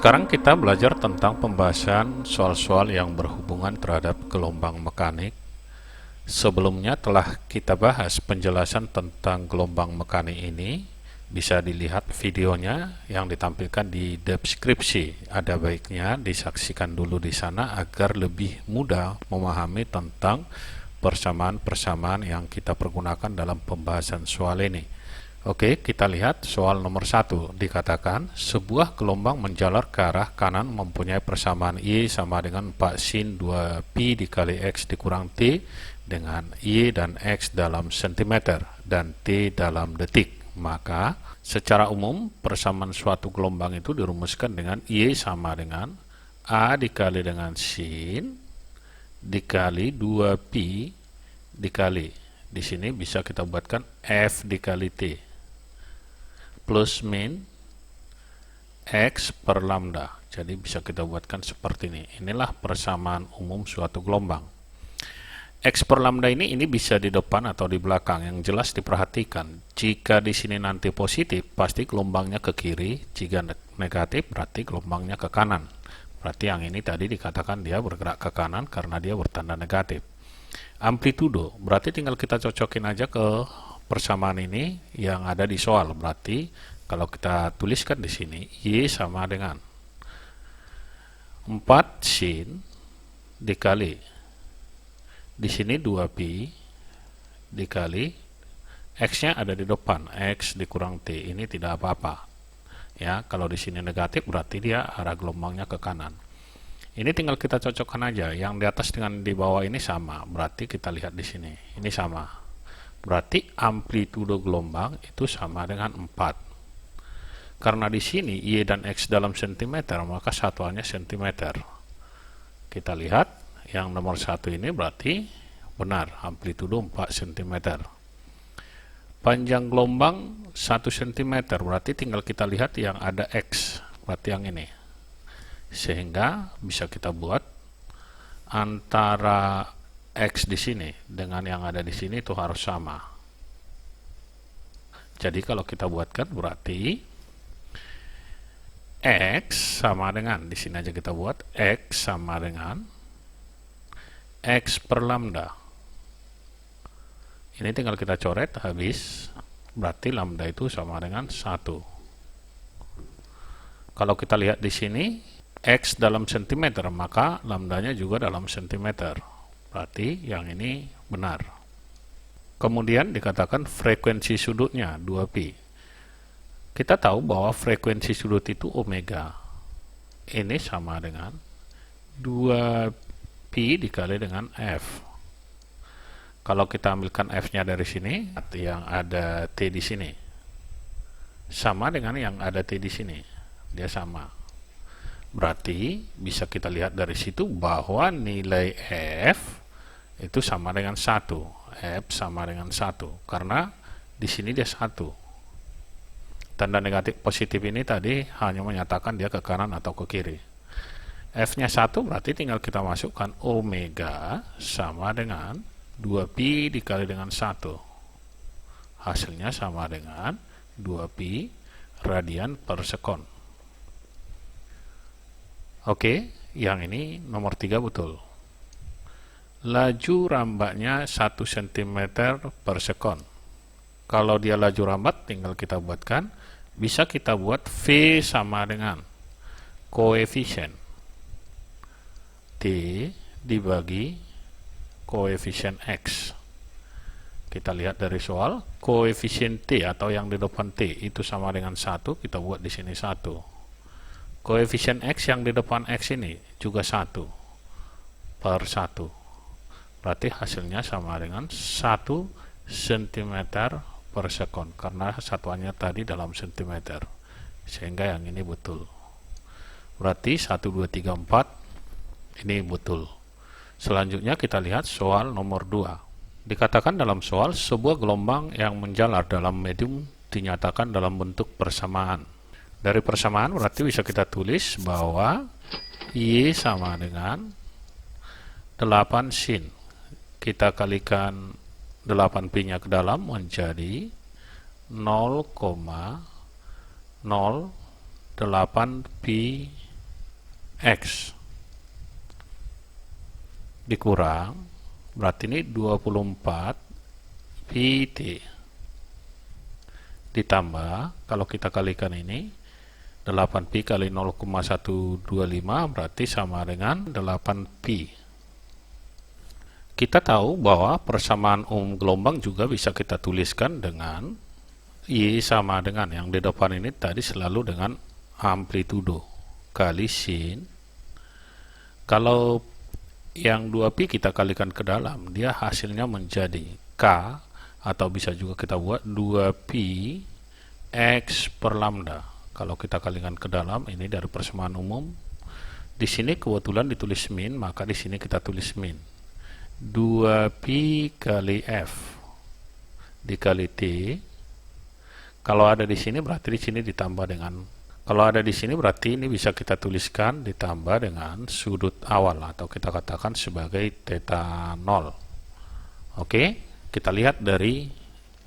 Sekarang kita belajar tentang pembahasan soal-soal yang berhubungan terhadap gelombang mekanik. Sebelumnya telah kita bahas penjelasan tentang gelombang mekanik ini. Bisa dilihat videonya yang ditampilkan di deskripsi. Ada baiknya disaksikan dulu di sana agar lebih mudah memahami tentang persamaan-persamaan yang kita pergunakan dalam pembahasan soal ini. Oke, kita lihat soal nomor 1. Dikatakan, sebuah gelombang menjalar ke arah kanan mempunyai persamaan Y sama dengan 4 sin 2pi dikali X dikurang T dengan Y dan X dalam sentimeter dan T dalam detik. Maka, secara umum, persamaan suatu gelombang itu dirumuskan dengan Y sama dengan A dikali dengan sin dikali 2pi dikali. Di sini bisa kita buatkan F dikali T plus min X per lambda. Jadi bisa kita buatkan seperti ini. Inilah persamaan umum suatu gelombang. X per lambda ini bisa di depan atau di belakang. Yang jelas diperhatikan. Jika di sini nanti positif, pasti gelombangnya ke kiri. Jika negatif, berarti gelombangnya ke kanan. Berarti yang ini tadi dikatakan dia bergerak ke kanan karena dia bertanda negatif. Amplitudo, berarti tinggal kita cocokin aja ke persamaan ini yang ada di soal. Berarti kalau kita tuliskan di sini Y sama dengan 4 sin dikali di sini 2pi dikali X-nya ada di depan, X dikurang T. Ini tidak apa-apa. Ya, kalau di sini negatif berarti dia arah gelombangnya ke kanan. Ini tinggal kita cocokkan aja. Yang di atas dengan di bawah ini sama. Berarti kita lihat di sini. Ini sama. Berarti amplitudo gelombang itu sama dengan 4. Karena di sini Y dan X dalam sentimeter, maka satuannya sentimeter. Kita lihat yang nomor 1 ini berarti benar, amplitudo 4 cm. Panjang gelombang 1 cm, berarti tinggal kita lihat yang ada X, berarti yang ini. Sehingga bisa kita buat antara X di sini dengan yang ada di sini itu harus sama. Jadi kalau kita buatkan berarti X sama dengan, di sini aja kita buat X sama dengan X per lambda. Ini tinggal kita coret habis, berarti lambda itu sama dengan 1. Kalau kita lihat di sini X dalam sentimeter, maka lambdanya juga dalam sentimeter. Berarti yang ini benar. Kemudian dikatakan frekuensi sudutnya 2pi. Kita tahu bahwa frekuensi sudut itu omega. Ini sama dengan 2pi dikali dengan F. Kalau kita ambilkan F-nya dari sini, yang ada T di sini. Sama dengan yang ada T di sini. Dia sama. Berarti bisa kita lihat dari situ bahwa nilai F itu sama dengan 1. F sama dengan 1. Karena di sini dia 1. Tanda negatif positif ini tadi hanya menyatakan dia ke kanan atau ke kiri. F-nya 1 berarti tinggal kita masukkan omega sama dengan 2pi dikali dengan 1. Hasilnya sama dengan 2pi radian per sekon. Oke, yang ini nomor 3 betul. Laju rambaknya 1 cm per sekon. Kalau dia laju rambat, tinggal kita buatkan. Bisa kita buat V sama dengan koefisien T dibagi koefisien X. Kita lihat dari soal, koefisien T atau yang di depan T itu sama dengan 1, kita buat di sini 1. Koefisien X yang di depan X ini juga 1 per 1. Berarti hasilnya sama dengan 1 cm per sekon. Karena satuannya tadi dalam sentimeter. Sehingga yang ini betul. Berarti 1, 2, 3, 4 ini betul. Selanjutnya kita lihat soal nomor 2. Dikatakan dalam soal, sebuah gelombang yang menjalar dalam medium dinyatakan dalam bentuk persamaan. Dari persamaan berarti bisa kita tulis bahwa Y sama dengan 8 sin. Kita kalikan 8pi nya ke dalam menjadi 0,08pi X dikurang, berarti ini 24 PT ditambah, kalau kita kalikan ini 8pi kali 0,125 berarti sama dengan 8pi. Kita tahu bahwa persamaan umum gelombang juga bisa kita tuliskan dengan Y sama dengan yang di depan ini tadi selalu dengan amplitudo kali sin. Kalau yang 2pi kita kalikan ke dalam, dia hasilnya menjadi K, atau bisa juga kita buat 2pi X per lambda. Kalau kita kalikan ke dalam, ini dari persamaan umum. Di sini kebetulan ditulis min, maka di sini kita tulis min. 2pi kali F dikali T. Kalau ada di sini berarti di sini ditambah dengan, kalau ada di sini berarti ini bisa kita tuliskan ditambah dengan sudut awal atau kita katakan sebagai theta 0. Oke, kita lihat dari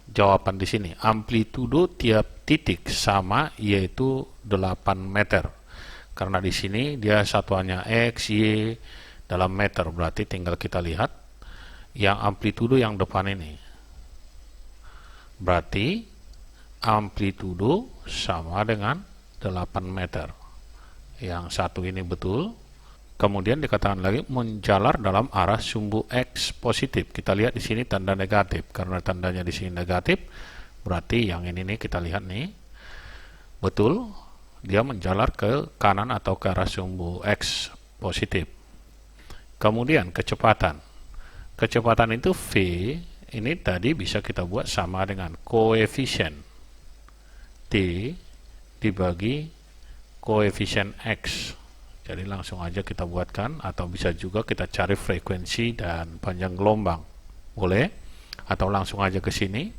jawaban di sini. Amplitudo tiap titik sama, yaitu 8 meter. Karena di sini dia satuannya X, Y dalam meter, berarti tinggal kita lihat yang amplitudo yang depan ini. Berarti amplitudo sama dengan 8 meter. Yang satu ini betul. Kemudian dikatakan lagi menjalar dalam arah sumbu X positif. Kita lihat di sini tanda negatif. Karena tandanya di sini negatif, berarti yang ini nih kita lihat nih. Betul, dia menjalar ke kanan atau ke arah sumbu X positif. Kemudian kecepatan. Kecepatan itu V, ini tadi bisa kita buat sama dengan koefisien T dibagi koefisien X. Jadi langsung aja kita buatkan, atau bisa juga kita cari frekuensi dan panjang gelombang. Boleh, atau langsung aja ke sini.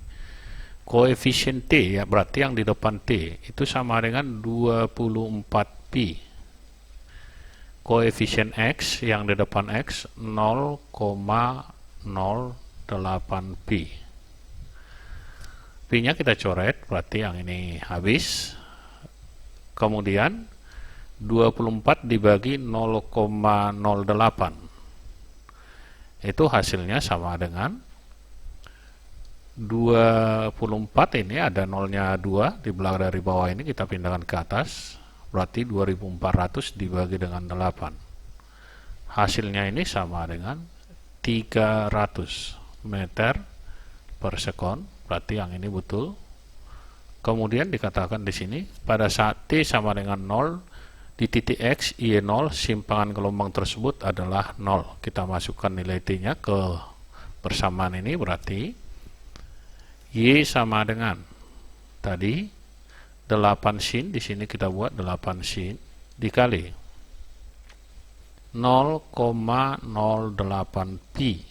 Koefisien T, ya berarti yang di depan T itu sama dengan 24pi. Koefisien X yang di depan X 0,08pi. Pi-nya kita coret, berarti yang ini habis. Kemudian 24 dibagi 0,08. Itu hasilnya sama dengan 24, ini ada nolnya 2 di belakang dari bawah ini kita pindahkan ke atas. Berarti 2400 dibagi dengan 8. Hasilnya ini sama dengan 300 meter per sekon. Berarti yang ini betul. Kemudian dikatakan di sini pada saat T sama dengan 0 di titik X, Y0, simpangan gelombang tersebut adalah 0. Kita masukkan nilai T-nya ke persamaan ini, berarti Y sama dengan tadi 8 sin, di sini kita buat 8 sin dikali 0,08 pi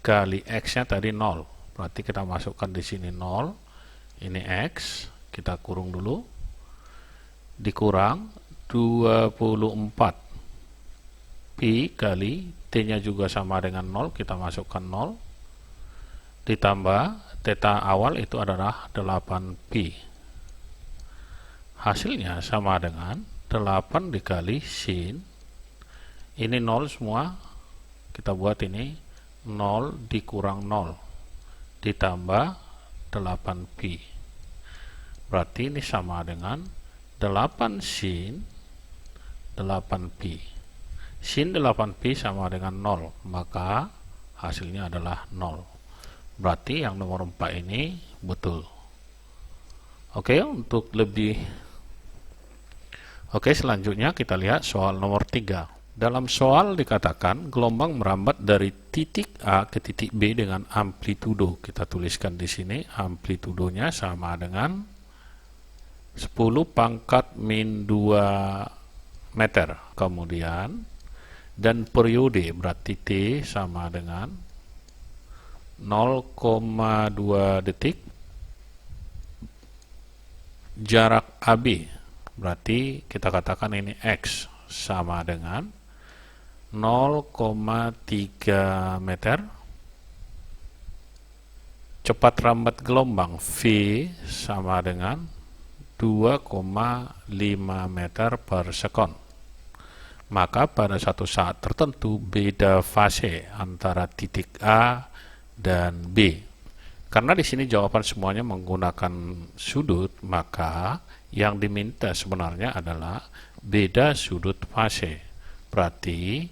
kali X-nya tadi 0. Berarti kita masukkan di sini 0. Ini X, kita kurung dulu. Dikurang 24 pi kali T-nya juga sama dengan 0, kita masukkan 0. Ditambah theta awal itu adalah 8 pi. Hasilnya sama dengan 8 dikali sin. Ini 0 semua. Kita buat ini 0 dikurang 0 ditambah 8pi. Berarti ini sama dengan 8 sin 8pi. Sin 8pi sama dengan 0, maka hasilnya adalah 0. Berarti yang nomor 4 ini betul. Oke, untuk lebih selanjutnya kita lihat soal nomor 3. Dalam soal dikatakan gelombang merambat dari titik A ke titik B dengan amplitudo. Kita tuliskan di sini amplitudonya sama dengan 10 pangkat min 2 meter. Kemudian dan periode berarti T sama dengan 0,2 detik. Jarak AB berarti kita katakan ini X sama dengan 0,3 meter. Cepat rambat gelombang V sama dengan 2,5 meter per sekon. maka pada satu saat tertentu beda fase antara titik A dan B. Karena di sini jawaban semuanya menggunakan sudut, maka yang diminta sebenarnya adalah beda sudut fase. Berarti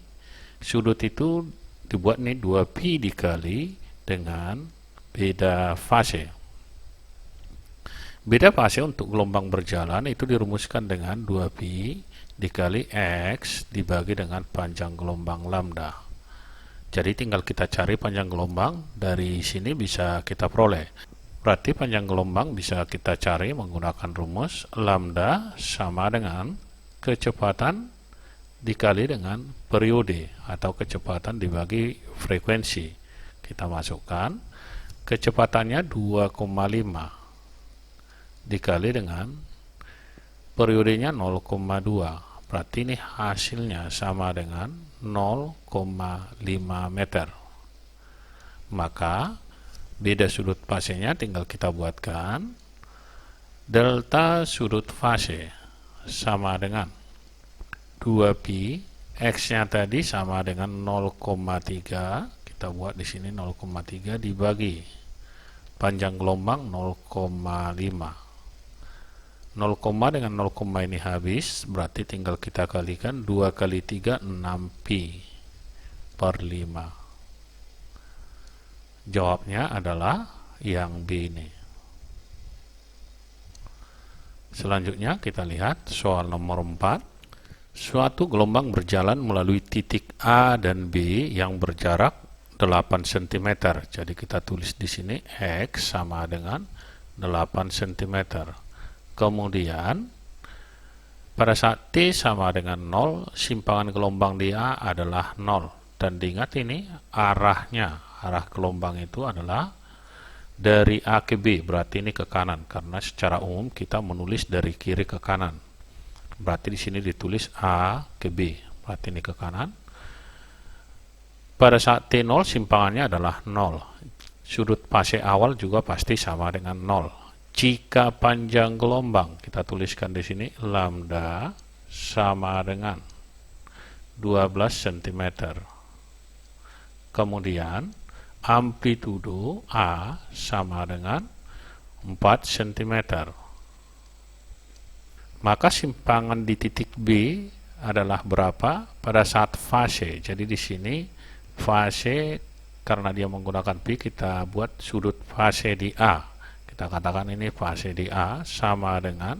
sudut itu dibuat nih 2pi dikali dengan beda fase. Beda fase untuk gelombang berjalan itu dirumuskan dengan 2pi dikali X dibagi dengan panjang gelombang lambda. Jadi tinggal kita cari panjang gelombang, dari sini bisa kita peroleh. Berarti panjang gelombang bisa kita cari menggunakan rumus lambda sama dengan kecepatan dikali dengan periode atau kecepatan dibagi frekuensi. Kita masukkan kecepatannya 2,5 dikali dengan periodenya 0,2. Berarti ini hasilnya sama dengan 0,5 meter. Maka beda sudut fasenya tinggal kita buatkan. Delta sudut fase sama dengan 2pi, X-nya tadi sama dengan 0,3. Kita buat di sini 0,3 dibagi panjang gelombang 0,5. 0, dengan 0, ini habis, berarti tinggal kita kalikan 2 kali 3, 6pi per 5. Jawabnya adalah yang B ini. Selanjutnya kita lihat soal nomor 4. Suatu gelombang berjalan melalui titik A dan B yang berjarak 8 cm. Jadi kita tulis di sini X sama dengan 8 cm. Kemudian pada saat T sama dengan 0, simpangan gelombang di A adalah 0. Dan diingat ini arah gelombang itu adalah dari A ke B, berarti ini ke kanan, karena secara umum kita menulis dari kiri ke kanan. Berarti di sini ditulis A ke B, berarti ini ke kanan. Pada saat T0 simpangannya adalah 0. Sudut fase awal juga pasti sama dengan 0. Jika panjang gelombang, kita tuliskan di sini lambda sama dengan 12 cm. Kemudian amplitudo A sama dengan 4 cm. Maka simpangan di titik B adalah berapa pada saat fase. Jadi di sini fase, karena dia menggunakan pi, kita buat sudut fase di A. Kita katakan ini fase di A sama dengan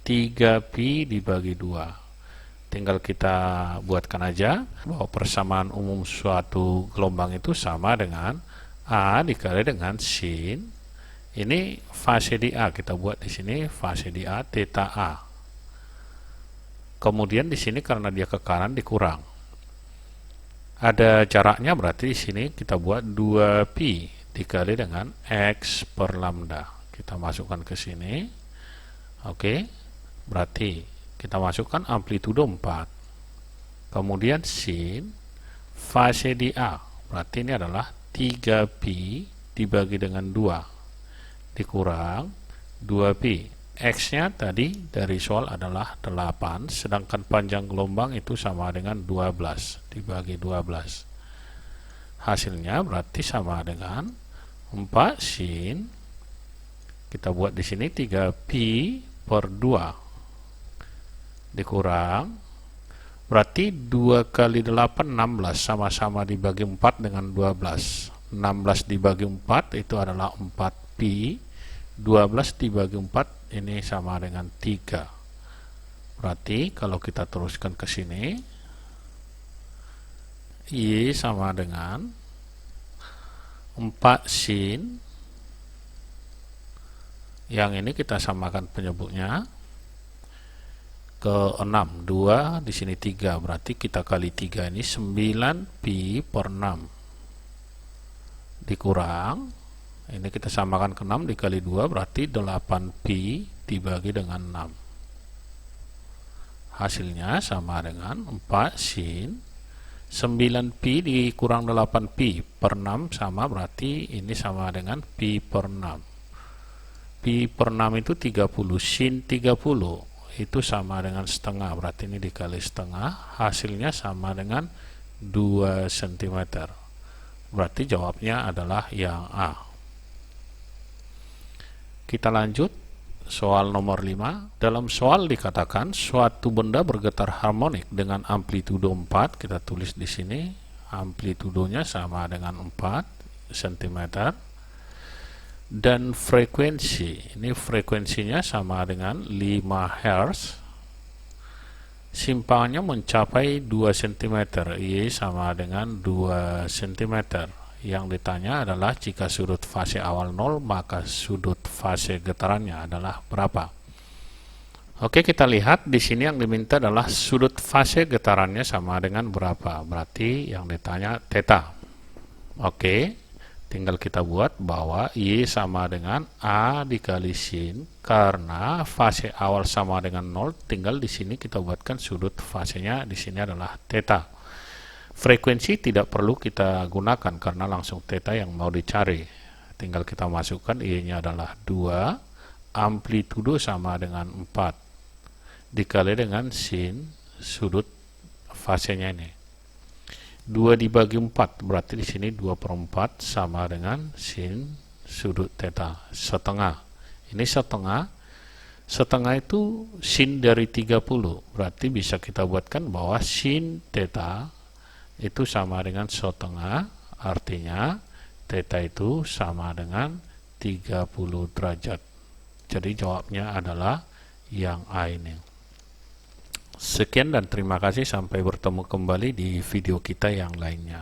3pi dibagi 2. Tinggal kita buatkan aja bahwa persamaan umum suatu gelombang itu sama dengan A dikali dengan sin. Ini fase di A, kita buat di sini fase di A theta A. Kemudian di sini karena dia ke kanan dikurang. Ada jaraknya, berarti di sini kita buat 2pi dikali dengan X per lambda. Kita masukkan ke sini. Oke. Berarti kita masukkan amplitudo 4. Kemudian sin fase di A. Berarti ini adalah 3pi dibagi dengan 2 dikurang 2pi. X-nya tadi dari soal adalah 8, sedangkan panjang gelombang itu sama dengan 12 dibagi 12. Hasilnya berarti sama dengan 4 sin, kita buat di sini 3pi per 2 dikurang, berarti 2 kali 8 16, sama-sama dibagi 4 dengan 12. 16 dibagi 4 itu adalah 4pi, 12 dibagi 4 ini sama dengan 3. Berarti kalau kita teruskan ke sini, Y sama dengan 4 sin, yang ini kita samakan penyebutnya ke 6, 2 di sini 3, berarti kita kali 3 ini 9pi per 6 dikurang, ini kita samakan ke 6 dikali 2 berarti 8pi dibagi dengan 6. Hasilnya sama dengan 4 sin 9pi dikurang 8pi per 6 sama, berarti ini sama dengan pi per 6. Pi per 6 itu 30, sin 30 itu sama dengan setengah, berarti ini dikali setengah, hasilnya sama dengan 2 cm. Berarti jawabnya adalah yang A. Kita lanjut soal nomor 5. Dalam soal dikatakan suatu benda bergetar harmonik dengan amplitudo 4. Kita tulis di sini amplitudonya sama dengan 4 cm. Dan frekuensi, ini frekuensinya sama dengan 5 Hz. Simpangannya mencapai 2 cm, Y sama dengan 2 cm. Yang ditanya adalah jika sudut fase awal 0, maka sudut fase getarannya adalah berapa? Oke, kita lihat di sini yang diminta adalah sudut fase getarannya sama dengan berapa. Berarti yang ditanya theta. Oke, tinggal kita buat bahwa Y sama dengan A dikali sin, karena fase awal sama dengan 0, tinggal di sini kita buatkan sudut fasenya di sini adalah theta. Frekuensi tidak perlu kita gunakan karena langsung theta yang mau dicari. Tinggal kita masukkan Y-nya adalah 2, amplitudo sama dengan 4 dikali dengan sin sudut fasenya ini. 2 dibagi 4, berarti di sini 2/4 sama dengan sin sudut theta, setengah. Ini setengah. Setengah itu sin dari 30, berarti bisa kita buatkan bahwa sin theta itu sama dengan setengah, artinya theta itu sama dengan 30 derajat. Jadi jawabnya adalah yang A ini. Sekian dan terima kasih, sampai bertemu kembali di video kita yang lainnya.